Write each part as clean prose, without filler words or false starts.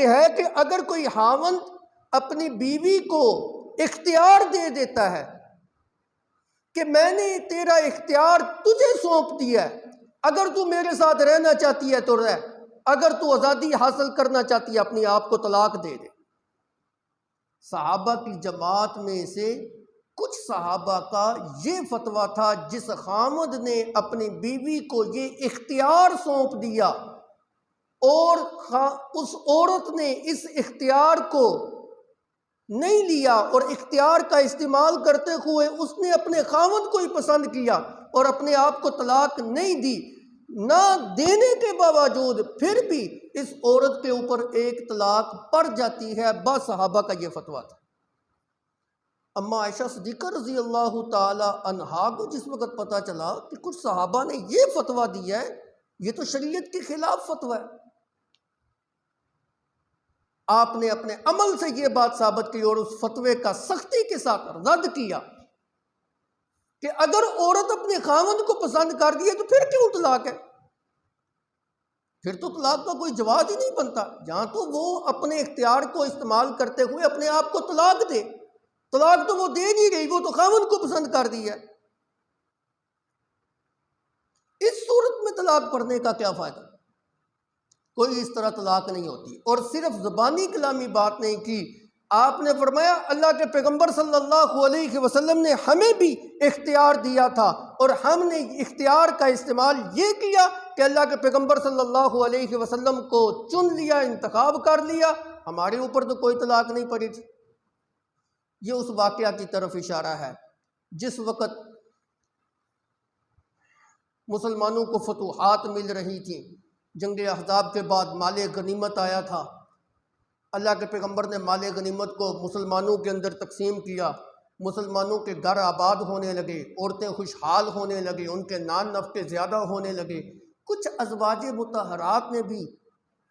یہ ہے کہ اگر کوئی خاوند اپنی بیوی کو اختیار دے دیتا ہے کہ میں نے تیرا اختیار تجھے سونپ دیا ہے، اگر تو میرے ساتھ رہنا چاہتی ہے تو رہ، اگر تو آزادی حاصل کرنا چاہتی ہے اپنی آپ کو طلاق دے دے۔ صحابہ کی جماعت میں سے کچھ صحابہ کا یہ فتویٰ تھا جس خامد نے اپنی بیوی کو یہ اختیار سونپ دیا اور اس عورت نے اس اختیار کو نہیں لیا اور اختیار کا استعمال کرتے ہوئے اس نے اپنے خامد کو ہی پسند کیا اور اپنے آپ کو طلاق نہیں دی، نہ دینے کے باوجود پھر بھی اس عورت کے اوپر ایک طلاق پڑ جاتی ہے۔ بعض صحابہ کا یہ فتویٰ تھا۔ اما عائشہ صدیقہ رضی اللہ تعالی عنہا کو جس وقت پتہ چلا کہ کچھ صحابہ نے یہ فتویٰ دیا ہے، یہ تو شریعت کے خلاف فتویٰ ہے، آپ نے اپنے عمل سے یہ بات ثابت کی اور اس فتوے کا سختی کے ساتھ رد کیا کہ اگر عورت اپنے خاوند کو پسند کر دی ہے تو پھر کیوں طلاق ہے؟ پھر تو طلاق کا کوئی جواز ہی نہیں بنتا، جہاں تو وہ اپنے اختیار کو استعمال کرتے ہوئے اپنے آپ کو طلاق دے۔ طلاق تو وہ دے نہیں رہی، وہ تو خاوند کو پسند کر دی ہے۔ اس صورت میں طلاق پڑھنے کا کیا فائدہ؟ کوئی اس طرح طلاق نہیں ہوتی۔ اور صرف زبانی کلامی بات نہیں کی، آپ نے فرمایا اللہ کے پیغمبر صلی اللہ علیہ وسلم نے ہمیں بھی اختیار دیا تھا اور ہم نے اختیار کا استعمال یہ کیا کہ اللہ کے پیغمبر صلی اللہ علیہ وسلم کو چن لیا، انتخاب کر لیا، ہمارے اوپر تو کوئی طلاق نہیں پڑی تھی۔ یہ اس واقعہ کی طرف اشارہ ہے جس وقت مسلمانوں کو فتوحات مل رہی تھیں، جنگ احزاب کے بعد مال غنیمت آیا تھا، اللہ کے پیغمبر نے مال غنیمت کو مسلمانوں کے اندر تقسیم کیا، مسلمانوں کے گھر آباد ہونے لگے، عورتیں خوشحال ہونے لگے، ان کے نان نفقے زیادہ ہونے لگے۔ کچھ ازواج مطہرات نے بھی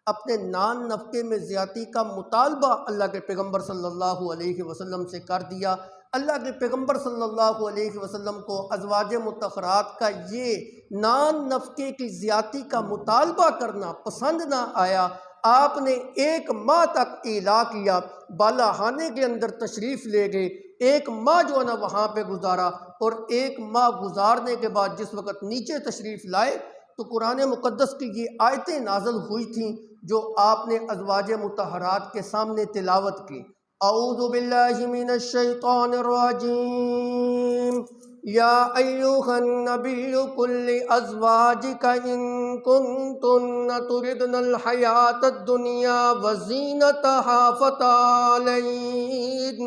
اپنے نان نفقے میں زیادتی کا مطالبہ اللہ کے پیغمبر صلی اللہ علیہ وسلم سے کر دیا۔ اللہ کے پیغمبر صلی اللہ علیہ وسلم کو ازواج مطہرات کا یہ نان نفقے کی زیادتی کا مطالبہ کرنا پسند نہ آیا۔ آپ نے 1 ماہ تک اعلیٰ کیا، بالا خانے کے اندر تشریف لے گئے، 1 ماہ جو ہے نا وہاں پہ گزارا، اور 1 ماہ گزارنے کے بعد جس وقت نیچے تشریف لائے تو قرآن مقدس کی یہ آیتیں نازل ہوئی تھیں جو آپ نے ازواج مطہرات کے سامنے تلاوت کی۔ اعوذ باللہ من الشیطان الرجیم، یا ایھا النبی قل لازواجک ان کنتن تردن الحیاۃ الدنیا وزینتها فتعالین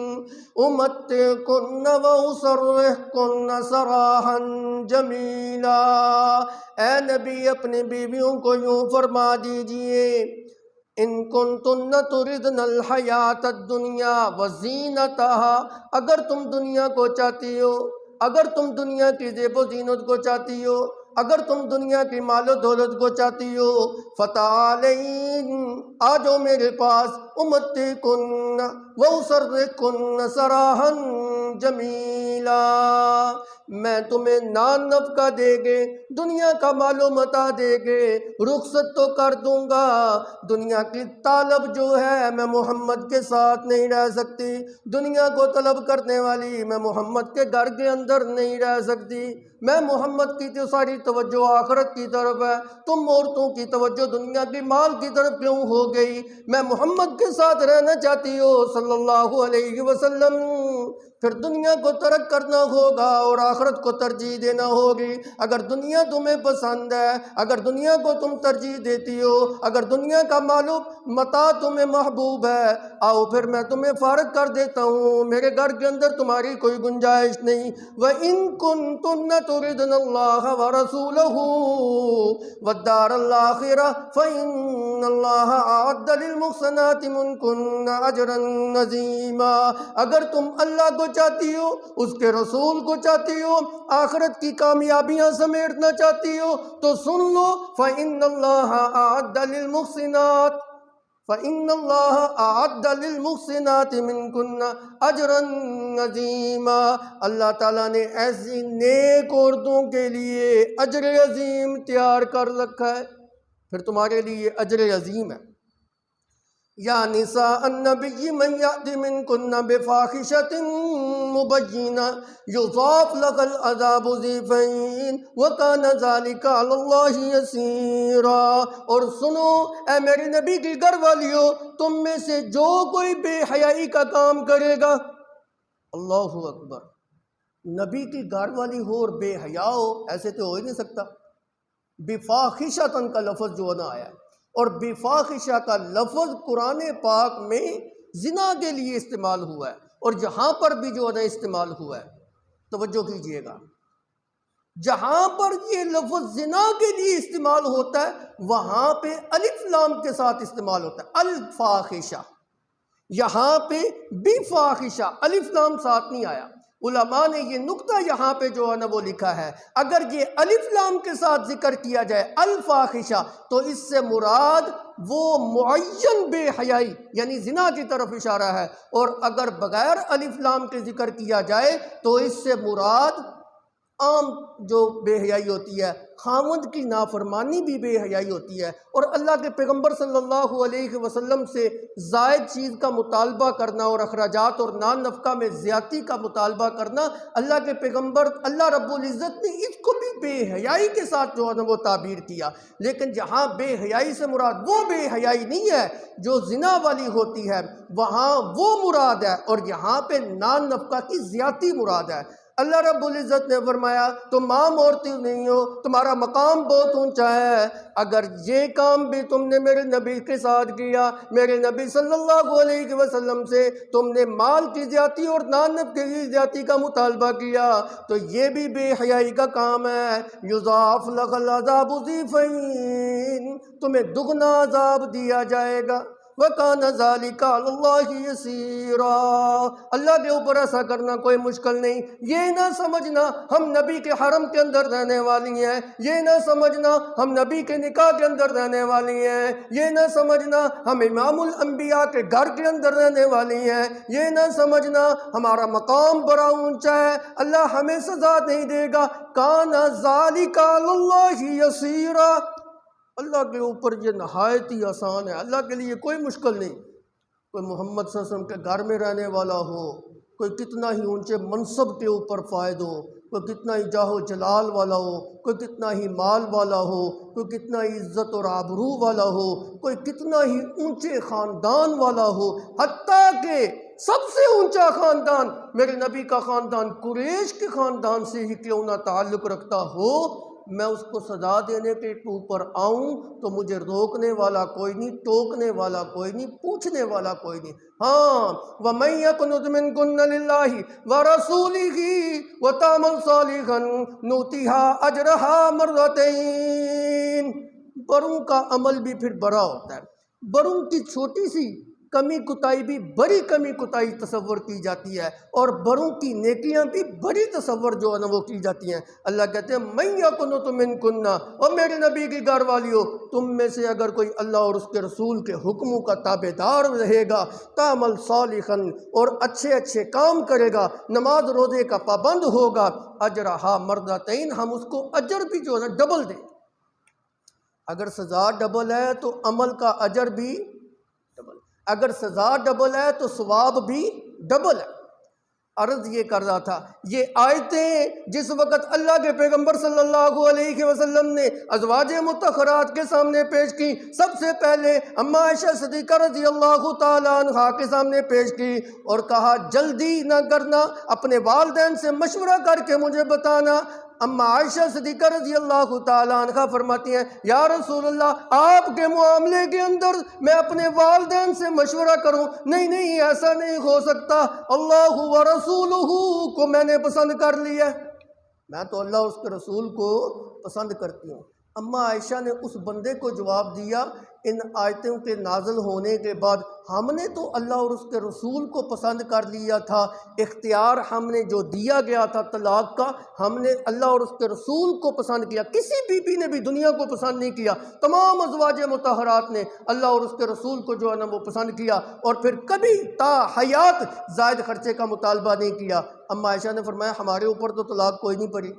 امتعکن واسرحکن سراحا جمیلا۔ اے نبی اپنی بیویوں کو یوں فرما دیجئے، ان کنتن تردن الحیاۃ الدنیا وزینتها، اگر تم دنیا کو چاہتی ہو، اگر تم دنیا کی زیب و زینت کو چاہتی ہو، اگر تم دنیا کی مال و دولت کو چاہتی ہو، فتعالین، آ جاؤ میرے پاس، امتعکن واسرحکن سراحا جمیلا، میں تمہیں نان نفقہ دے گے، دنیا کا مال و متاع دے گے، رخصت تو کر دوں گا، دنیا کی طالب جو ہے میں محمد کے ساتھ نہیں رہ سکتی، دنیا کو طلب کرنے والی میں محمد کے گھر کے اندر نہیں رہ سکتی، میں محمد کی تو ساری توجہ آخرت کی طرف ہے، تم عورتوں کی توجہ دنیا کی مال کی طرف کیوں ہو گئی؟ میں محمد کے ساتھ رہنا چاہتی ہو صلی اللہ علیہ وسلم، پھر دنیا کو ترک کرنا ہوگا اور آخرت کو ترجیح دینا ہوگی۔ اگر دنیا تمہیں پسند ہے، اگر دنیا کو تم ترجیح دیتی ہو، اگر دنیا کا مال و متاع تمہیں محبوب ہے، آؤ پھر میں تمہیں فارغ کر دیتا ہوں، میرے گھر کے اندر تمہاری کوئی گنجائش نہیں۔ وَإِن كُنتُنَّ تُرِدْنَ اللَّهَ وَرَسُولَهُ وَالدَّارَ الْآخِرَةَ فَإِنَّ اللَّهَ أَعَدَّ لِلْمُحْسَنَاتِ مِنكُنَّ أَجْرًا عَظِيمًا، اگر تم اللہ کو چاہتی ہو، اس کے رسول کو چاہتی ہو، آخرت کی کامیابیاں سمیٹنا چاہتی ہو تو سن لو، فَإِنَّ اللَّهَ أَعَدَّ لِلْمُحْسِنَاتِ فَإِنَّ اللَّهَ أَعَدَّ لِلْمُحْسِنَاتِ مِنكُنَّ أَجْرًا عَظِيمًا، اللہ تعالیٰ نے ایسی نیک عورتوں کے لیے اجر عظیم تیار کر رکھا ہے، پھر تمہارے لیے اجر عظیم ہے۔ یا نساء النبی من یأت منکن بفاحشۃ مبینہ یضاعف لها العذاب ضعفین وکان ذلک علی اللہ یسیرا۔ اور سنو اے میرے نبی کی گھر والیو، تم میں سے جو کوئی بے حیائی کا کام کرے گا، اللہ اکبر، نبی کی گھر والی ہو اور بے حیا ہو، ایسے تو ہو ہی نہیں سکتا۔ بفاحشۃ کا لفظ جو نہ آیا، اور بفاحشہ کا لفظ قرآن پاک میں زنا کے لیے استعمال ہوا ہے، اور جہاں پر بھی جو ہے استعمال ہوا ہے، توجہ کیجئے گا، جہاں پر یہ لفظ زنا کے لیے استعمال ہوتا ہے وہاں پہ الف لام کے ساتھ استعمال ہوتا ہے، الفاحشہ۔ یہاں پہ بفاحشہ الف لام ساتھ نہیں آیا۔ علماء نے یہ نقطہ یہاں پہ جو ہے نا وہ لکھا ہے، اگر یہ الف لام کے ساتھ ذکر کیا جائے الفاحشہ تو اس سے مراد وہ معین بے حیائی یعنی زنا کی طرف اشارہ ہے، اور اگر بغیر الف لام کے ذکر کیا جائے تو اس سے مراد عام جو بے حیائی ہوتی ہے، خاوند کی نافرمانی بھی بے حیائی ہوتی ہے، اور اللہ کے پیغمبر صلی اللہ علیہ وسلم سے زائد چیز کا مطالبہ کرنا اور اخراجات اور نان نفقہ میں زیادتی کا مطالبہ کرنا، اللہ کے پیغمبر اللہ رب العزت نے اس کو بھی بے حیائی کے ساتھ جو ہے نا وہ تعبیر کیا۔ لیکن جہاں بے حیائی سے مراد وہ بے حیائی نہیں ہے جو زنا والی ہوتی ہے، وہاں وہ مراد ہے، اور یہاں پہ نان نفقہ کی زیادتی مراد ہے۔ اللہ رب العزت نے فرمایا تم عام عورتیں نہیں ہو، تمہارا مقام بہت اونچا ہے، اگر یہ کام بھی تم نے میرے نبی کے ساتھ کیا، میرے نبی صلی اللہ علیہ وسلم سے تم نے مال کی زیادتی اور نان نفقے کی زیادتی کا مطالبہ کیا تو یہ بھی بے حیائی کا کام ہے۔ یضاعف لک العذاب ضعفین، تمہیں دگنا عذاب دیا جائے گا۔ وَكَانَ ذَلِكَ عَلَى اللَّهِ يَسِيرًا، اللہ کے اوپر ایسا کرنا کوئی مشکل نہیں۔ یہ نہ سمجھنا ہم نبی کے حرم کے اندر رہنے والی ہیں، یہ نہ سمجھنا ہم نبی کے نکاح کے اندر رہنے والی ہیں، یہ نہ سمجھنا ہم امام الانبیاء کے گھر کے اندر رہنے والی ہیں، یہ نہ سمجھنا ہمارا مقام بڑا اونچا ہے، اللہ ہمیں سزا نہیں دے گا۔ كَانَ ذَلِكَ عَلَى اللَّهِ يَسِيرًا، اللہ کے اوپر یہ نہایت ہی آسان ہے، اللہ کے لیے کوئی مشکل نہیں۔ کوئی محمد صلی اللہ علیہ وسلم کے گھر میں رہنے والا ہو، کوئی کتنا ہی اونچے منصب کے اوپر فائد ہو، کوئی کتنا ہی جاہ و جلال والا ہو، کوئی کتنا ہی مال والا ہو، کوئی کتنا ہی عزت اور آبرو والا ہو، کوئی کتنا ہی اونچے خاندان والا ہو، حتیٰ کہ سب سے اونچا خاندان میرے نبی کا خاندان قریش کے خاندان سے ہی کیوں نہ تعلق رکھتا ہو، میں اس کو سزا دینے کے اوپر آؤں تو مجھے روکنے والا کوئی نہیں، ٹوکنے والا کوئی نہیں، پوچھنے والا کوئی نہیں۔ ہاں وَمَن يَقْنُتْ مِنكُنَّ لِلَّهِ وَرَسُولِهِ وَتَعْمَلْ صَالِحًا نُؤْتِهَا أَجْرَهَا مَرَّتَيْن، بڑوں کا عمل بھی پھر بڑا ہوتا ہے، بڑوں کی چھوٹی سی کمی کوتاہی بھی بڑی کمی کوتاہی تصور کی جاتی ہے، اور بڑوں کی نیکیاں بھی بڑی تصور جو ہے نا وہ کی جاتی ہیں۔ اللہ کہتے ہیں مَن يَقْنُتْ مِنكُنَّ، اور میرے نبی کی گھر والیوں تم میں سے اگر کوئی اللہ اور اس کے رسول کے حکموں کا تابع دار رہے گا، تعمل صالحا، اور اچھے اچھے کام کرے گا، نماز روزے کا پابند ہوگا، اجرہا مرتین، ہم اس کو اجر بھی جو ہے نا ڈبل دیں۔ اگر سزا ڈبل ہے تو عمل کا اجر بھی ڈبل، اگر سزا ڈبل ہے تو ثواب بھی ڈبل ہے۔ عرض یہ کر رہا تھا، یہ آیتیں جس وقت اللہ کے پیغمبر صلی اللہ علیہ وسلم نے ازواج مطہرات کے سامنے پیش کی، سب سے پہلے اماں عائشہ صدیقہ رضی اللہ تعالیٰ عنہا کے سامنے پیش کی اور کہا جلدی نہ کرنا، اپنے والدین سے مشورہ کر کے مجھے بتانا۔ اماں عائشہ صدیقہ رضی اللہ تعالیٰ عنہ فرماتی ہیں یا رسول اللہ آپ کے معاملے کے اندر میں اپنے والدین سے مشورہ کروں؟ نہیں نہیں، ایسا نہیں ہو سکتا، اللہ و رسولہ کو میں نے پسند کر لیا، میں تو اللہ اور اس کے رسول کو پسند کرتی ہوں۔ اماں عائشہ نے اس بندے کو جواب دیا، ان آیتوں کے نازل ہونے کے بعد ہم نے تو اللہ اور اس کے رسول کو پسند کر لیا تھا، اختیار ہم نے جو دیا گیا تھا طلاق کا، ہم نے اللہ اور اس کے رسول کو پسند کیا، کسی بی بی نے بھی دنیا کو پسند نہیں کیا، تمام ازواج مطہرات نے اللہ اور اس کے رسول کو جو ہے نا وہ پسند کیا، اور پھر کبھی تا حیات زائد خرچے کا مطالبہ نہیں کیا۔ اماں عائشہ نے فرمایا ہمارے اوپر تو طلاق کوئی نہیں پڑی،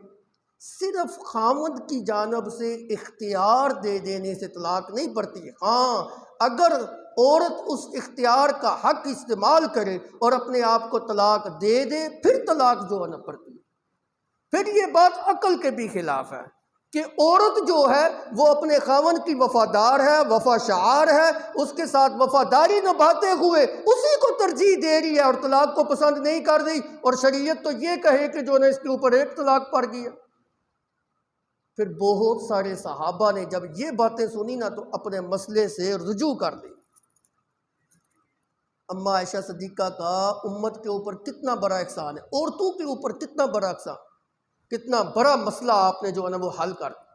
صرف خاوند کی جانب سے اختیار دے دینے سے طلاق نہیں پڑتی۔ ہاں اگر عورت اس اختیار کا حق استعمال کرے اور اپنے آپ کو طلاق دے دے، پھر طلاق جو ہے نہ پڑتی ہے۔ پھر یہ بات عقل کے بھی خلاف ہے کہ عورت جو ہے وہ اپنے خاوند کی وفادار ہے، وفا شعار ہے، اس کے ساتھ وفاداری نبھاتے ہوئے اسی کو ترجیح دے رہی ہے اور طلاق کو پسند نہیں کر رہی، اور شریعت تو یہ کہے کہ جو ہے اس کے اوپر ایک طلاق پڑ گیا۔ پھر بہت سارے صحابہ نے جب یہ باتیں سنی نا تو اپنے مسئلے سے رجوع کر دی۔ اما عائشہ صدیقہ کا امت کے اوپر کتنا بڑا احسان ہے، عورتوں کے اوپر کتنا بڑا احسان، کتنا بڑا مسئلہ آپ نے جو ہے نا وہ حل کر دیا۔